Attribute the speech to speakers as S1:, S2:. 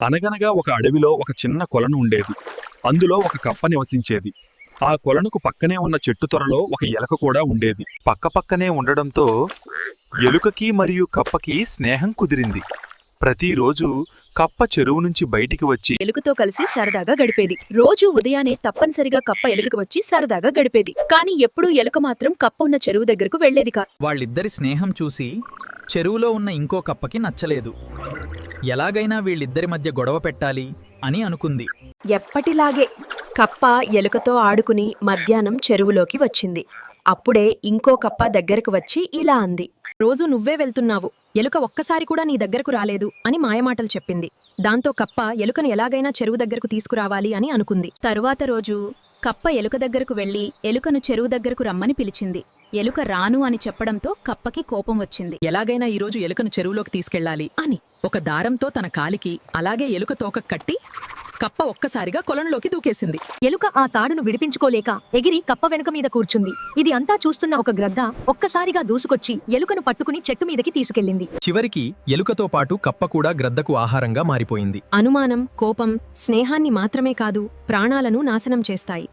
S1: అనగనగా ఒక అడవిలో ఒక చిన్న కొలను ఉండేది. అందులో ఒక కప్ప నివసించేది. ఆ కొలనుకు పక్కనే ఉన్న చెట్టు త్వరలో ఒక ఎలక కూడా ఉండేది.
S2: పక్కపక్కనే ఉండడంతో ఎలుకకి మరియు కప్పకి స్నేహం కుదిరింది. ప్రతిరోజు కప్ప చెరువు నుంచి బయటికి వచ్చి
S3: ఎలుకతో కలిసి సరదాగా గడిపేది. రోజు ఉదయాన్నే తప్పనిసరిగా కప్ప ఎలుకకు వచ్చి సరదాగా గడిపేది. కానీ ఎప్పుడూ ఎలుక మాత్రం కప్ప ఉన్న చెరువు దగ్గరకు వెళ్లేది కాదు.
S4: వాళ్ళిద్దరి స్నేహం చూసి చెరువులో ఉన్న ఇంకో కప్పకి నచ్చలేదు. ఎలాగైనా వీళ్ళిద్దరి మధ్య గొడవ పెట్టాలి అని అనుకుంది.
S3: ఎప్పటిలాగే కప్ప ఎలుకతో ఆడుకుని మధ్యాహ్నం చెరువులోకి వచ్చింది. అప్పుడే ఇంకో కప్ప దగ్గరకు వచ్చి ఇలా అంది. రోజు నువ్వే వెళ్తున్నావు, ఎలుక ఒక్కసారి కూడా నీ దగ్గరకు రాలేదు అని మాయమాటలు చెప్పింది. దాంతో కప్ప ఎలుకను ఎలాగైనా చెరువు దగ్గరకు తీసుకురావాలి అని అనుకుంది. తరువాత రోజు కప్ప ఎలుక దగ్గరకు వెళ్లి ఎలుకను చెరువు దగ్గరకు రమ్మని పిలిచింది. ఎలుక రాను అని చెప్పడంతో కప్పకి కోపం వచ్చింది.
S5: ఎలాగైనా ఈరోజు ఎలుకను చెరువులోకి తీసుకెళ్లాలి అని ఒక దారంతో తన కాలికి అలాగే ఎలుక తోక కట్టి కప్ప ఒక్కసారిగా కొలంలోకి దూకేసింది.
S6: ఎలుక ఆ తాడును విడిపించుకోలేక ఎగిరి కప్ప వెనుక మీద కూర్చుంది. ఇది అంతా చూస్తున్న ఒక గ్రద్ద ఒక్కసారిగా దూసుకొచ్చి ఎలుకను పట్టుకుని చెట్టు మీదకి తీసుకెళ్లింది.
S4: చివరికి ఎలుకతో పాటు కప్ప కూడా గ్రద్దకు ఆహారంగా మారిపోయింది.
S3: అనుమానం, కోపం స్నేహాన్ని మాత్రమే కాదు ప్రాణాలను నాశనం చేస్తాయి.